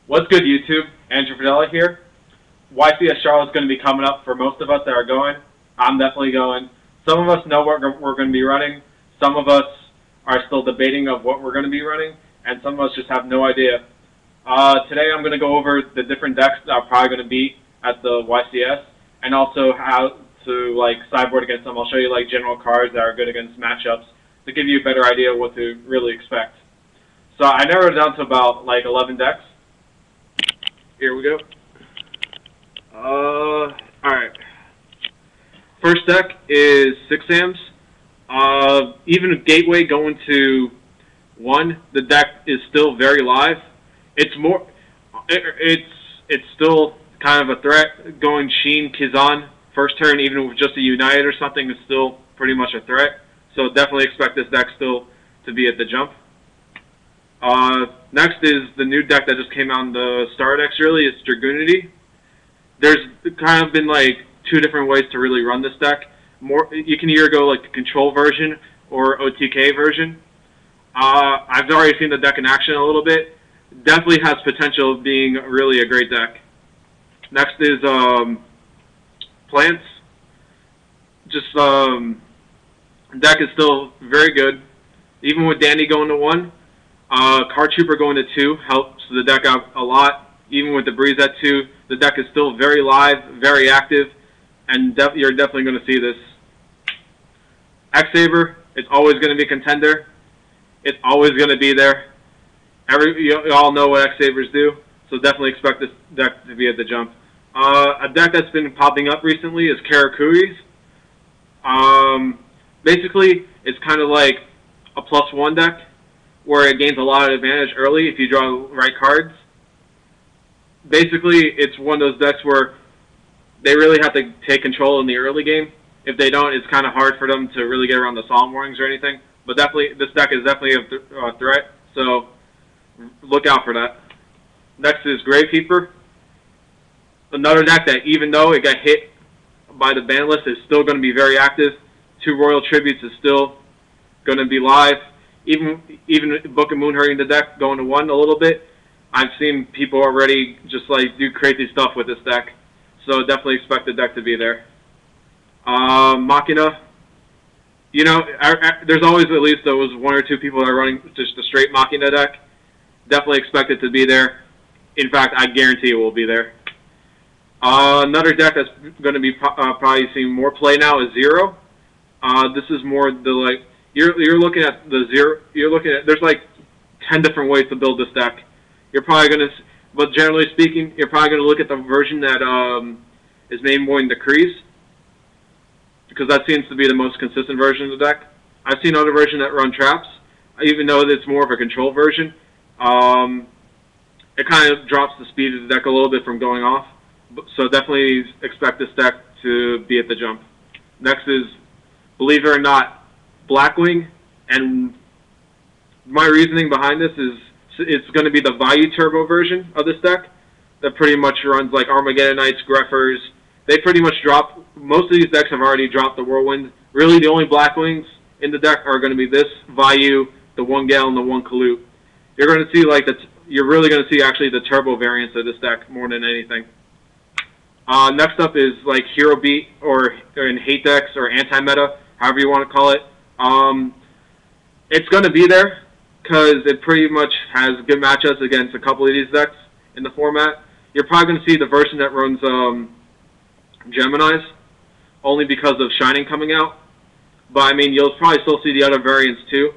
What's good, YouTube? Andrew Fidella here. YCS Charlotte's going to be coming up for most of us that are going. I'm definitely going. Some of us know what we're going to be running. Some of us are still debating of what we're going to be running, and some of us just have no idea. Today I'm going to go over the different decks that are probably going to be at the YCS, and also how to sideboard against them. I'll show you general cards that are good against matchups to give you a better idea of what to really expect. So I narrowed it down to about 11 decks. Here we go. Alright. First deck is 6 Ams. Even with Gateway going to 1, the deck is still very live. It's still kind of a threat. Going Sheen, Kizan, first turn, even with just a United or something, is still pretty much a threat. So definitely expect this deck still to be at the jump. Next is the new deck that just came out in the Star decks, really. It's Dragoonity. There's kind of been two different ways to really run this deck. You can either go the control version or OTK version. I've already seen the deck in action a little bit. Definitely has potential of being really a great deck. Next is Plants. Just deck is still very good. Even with Dandy going to 1. Card Trooper going to 2 helps the deck out a lot. Even with the Breeze at 2, the deck is still very live, very active, and you're definitely going to see this. X-Saber, it's always going to be a contender. It's always going to be there. You all know what X-Sabers do, so definitely expect this deck to be at the jump. A deck that's been popping up recently is Karakuris. Basically, it's kind of like a +1 deck, where it gains a lot of advantage early if you draw the right cards. Basically, it's one of those decks where they really have to take control in the early game. If they don't, it's kind of hard for them to really get around the Solemn Warnings or anything. But definitely, this deck is definitely a threat, so look out for that. Next is Gravekeeper. Another deck that, even though it got hit by the ban list, is still going to be very active. 2 Royal Tributes is still going to be live. Even Book of Moon hurting the deck, going to 1 a little bit. I've seen people already just do crazy stuff with this deck, so definitely expect the deck to be there. Machina, there's always at least those 1 or 2 people that are running just a straight Machina deck. Definitely expect it to be there. In fact, I guarantee it will be there. Another deck that's going to be probably seeing more play now is Zero. This is more the You're looking at the Zero. There's 10 different ways to build this deck. You're probably gonna, but generally speaking, you're probably gonna look at the version that is named more in Decrees, because that seems to be the most consistent version of the deck. I've seen other versions that run traps, even though it's more of a control version. It kind of drops the speed of the deck a little bit from going off. So definitely expect this deck to be at the jump. Next is, believe it or not, Blackwing, and my reasoning behind this is it's going to be the Value Turbo version of this deck that pretty much runs Armageddonites, Greffers. They pretty much drop, most of these decks have already dropped the Whirlwind. Really the only Blackwings in the deck are going to be this Value, the 1 Gale, and the 1 Kalute. You're going to see you're really going to see actually the Turbo variants of this deck more than anything. Next up is Hero Beat, or in Hate decks, or Anti-Meta, however you want to call it. It's going to be there because it pretty much has good matchups against a couple of these decks in the format. You're probably going to see the version that runs Geminis, only because of Shining coming out. But I mean, you'll probably still see the other variants too.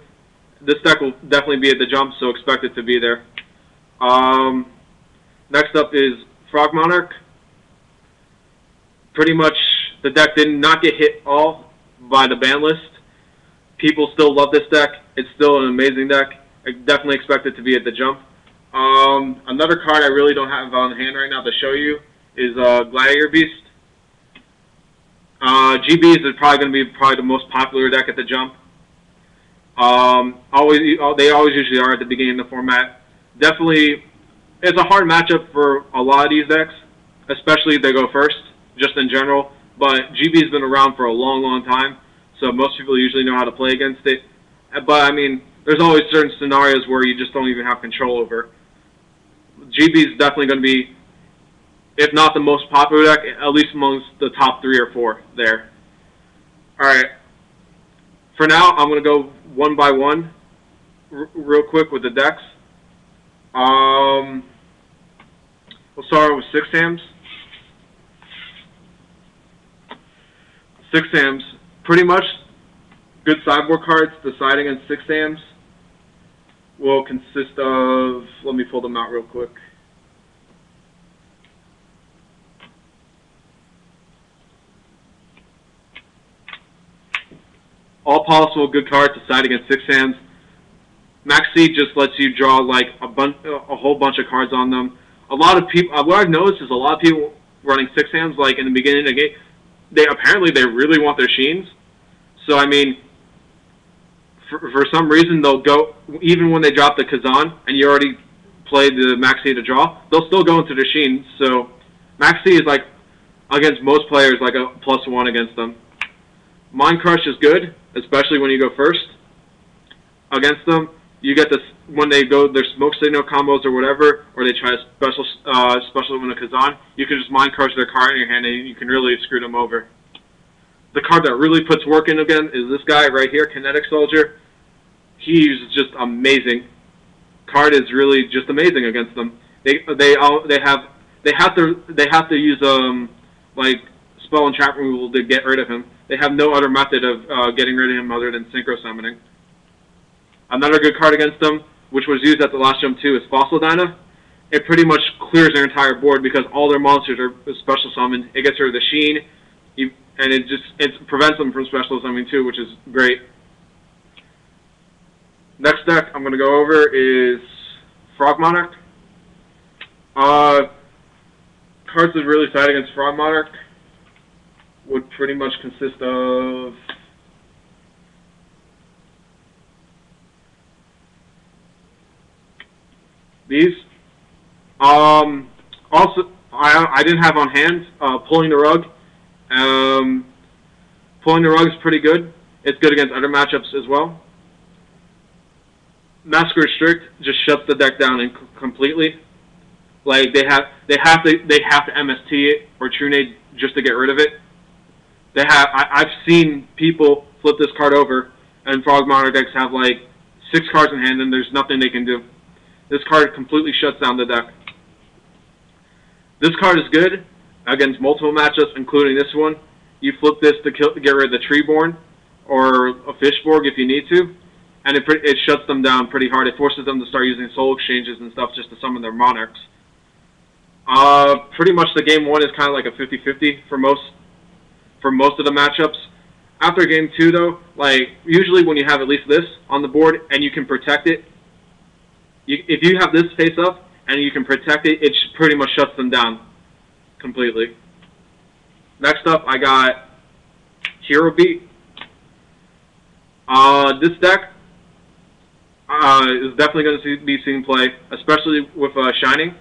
This deck will definitely be at the jump, so expect it to be there. Next up is Frog Monarch. Pretty much the deck did not get hit all by the ban list. People still love this deck. It's still an amazing deck. I definitely expect it to be at the jump. Another card I really don't have on hand right now to show you is Gladiator Beast. GBs is probably going to be the most popular deck at the jump. They always usually are at the beginning of the format. Definitely, it's a hard matchup for a lot of these decks, especially if they go first, just in general. But GB's been around for a long, long time, so most people usually know how to play against it. But I mean, there's always certain scenarios where you just don't even have control over. GB is definitely going to be, if not the most popular deck, at least amongst the top 3 or 4 there. Alright. For now, I'm going to go one by one real quick with the decks. We'll start with 6 Hams. 6 Hams, pretty much good sideboard cards. The side against 6 Hams will consist of, let me pull them out real quick. All possible good cards to side against 6 Hams. Max C just lets you draw like a whole bunch of cards on them. A lot of people, what I've noticed is a lot of people running 6 Hams like in the beginning of the game, they really want their Sheens. So I mean, for some reason they'll go, even when they drop the Kazan and you already played the Max C to draw, they'll still go into their Sheens. So Max C is like, against most players, like a +1 against them. Mind Crush is good, especially when you go first against them. You get this when they go their smoke signal combos or whatever, or they try to special win a Kazan. You can just Mind Crush their card in your hand and you can really screw them over. The card that really puts work in again is this guy right here, Kinetic Soldier. He's just amazing. Card is really just amazing against them. They have to use like spell and trap removal to get rid of him. They have no other method of getting rid of him other than synchro summoning. Another good card against them, which was used at the last jump too, is Fossil Dyna. It pretty much clears their entire board because all their monsters are special summoned. It gets rid of the Sheen, and it prevents them from special summoning too, which is great. Next deck I'm going to go over is Frog Monarch. Cards that really side against Frog Monarch would pretty much consist of these. Also, I didn't have on hand Pulling the Rug. Pulling the Rug is pretty good. It's good against other matchups as well. Massacre Restrict just shuts the deck down completely. Like they have to MST it or Trunade just to get rid of it. I've seen people flip this card over, and Frog Monarch decks have like 6 cards in hand, and there's nothing they can do. This card completely shuts down the deck. This card is good against multiple matchups, including this one. You flip this to get rid of the Treeborn or a Fishborg if you need to, and it shuts them down pretty hard. It forces them to start using soul exchanges and stuff just to summon their monarchs. Pretty much the game 1 is kind of like a 50-50 for most of the matchups. After game 2, though, like usually when you have at least this on the board and you can protect it, if you have this face up and you can protect it, it pretty much shuts them down completely. Next up, I got Hero Beat. This deck is definitely going to be seen play, especially with Shining.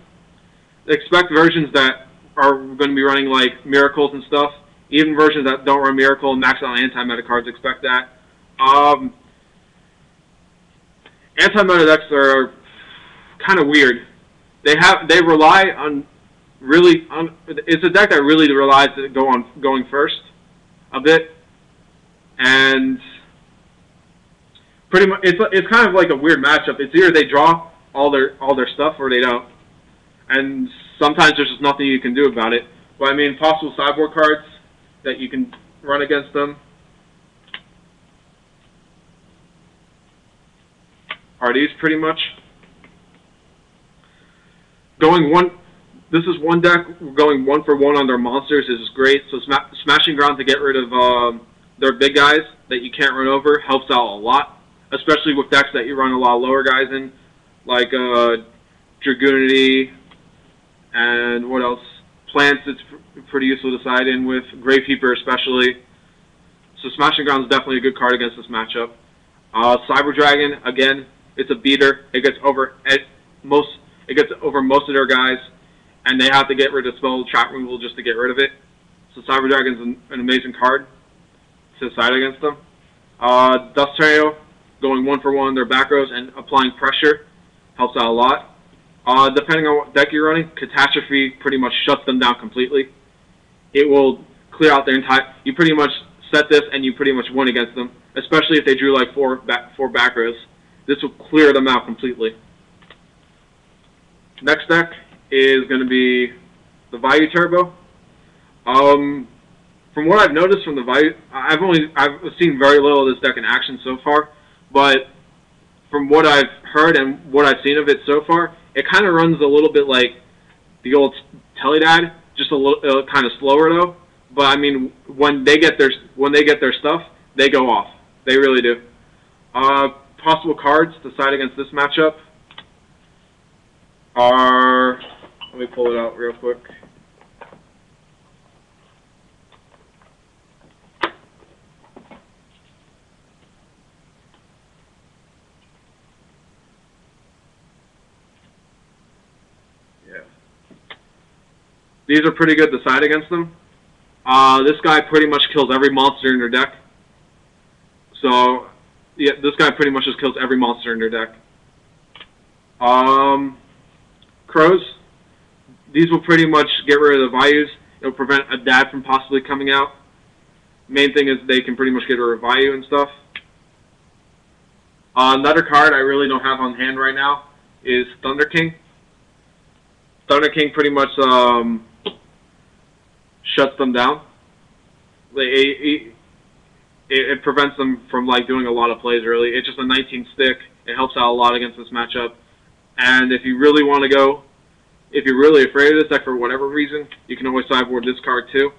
Expect versions that are going to be running like Miracles and stuff. Even versions that don't run Miracle and max out anti-meta cards, expect that. Anti-meta decks are kind of weird. They rely on it's a deck that really relies to going first a bit, and pretty much it's kind of like a weird matchup. It's either they draw all their stuff or they don't, and sometimes there's just nothing you can do about it. But I mean, possible sideboard cards that you can run against them are these pretty much. This is one deck going 1-for-1 on their monsters is great. So smashing ground to get rid of their big guys that you can't run over helps out a lot, especially with decks that you run a lot of lower guys in, like Dragoonity and what else? Plants. It's pretty useful to side in with Gravekeeper especially. So smashing ground is definitely a good card against this matchup. Cyber Dragon, again, it's a beater. It gets over most of their guys, and they have to get rid of spell trap removal just to get rid of it. So Cyber Dragon is an amazing card to side against them. Dust Trail, going 1-for-1 their back rows and applying pressure helps out a lot. Depending on what deck you're running, Catastrophe pretty much shuts them down completely. It will clear out their entire... You pretty much set this and you pretty much win against them, especially if they drew like four back rows. This will clear them out completely. Next deck is going to be the Value Turbo. From what I've noticed from the Value, I've seen very little of this deck in action so far, but from what I've heard and what I've seen of it so far, it kind of runs a little bit like the old Teledad, just a little kind of slower though. But I mean, when they get their stuff, they go off. They really do. Possible cards to side against this matchup are, let me pull it out real quick. Yeah. These are pretty good to side against them. This guy pretty much kills every monster in their deck. So, yeah, this guy pretty much just kills every monster in their deck. Crows. These will pretty much get rid of the values. It'll prevent a dad from possibly coming out. Main thing is they can pretty much get rid of value and stuff. Another card I really don't have on hand right now is Thunder King. Thunder King pretty much shuts them down. It prevents them from like doing a lot of plays. Really, it's just a 19 stick. It helps out a lot against this matchup. And if you really want to go, if you're really afraid of this deck for whatever reason, you can always sideboard this card too.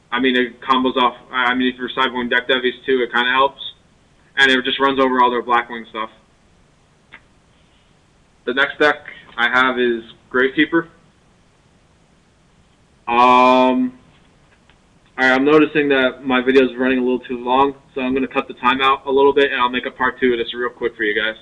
I mean, it combos off. I mean, if you're sideboarding deck devies too, it kind of helps. And it just runs over all their Blackwing stuff. The next deck I have is Gravekeeper. I'm noticing that my video is running a little too long, so I'm going to cut the time out a little bit, and I'll make a part 2 of this real quick for you guys.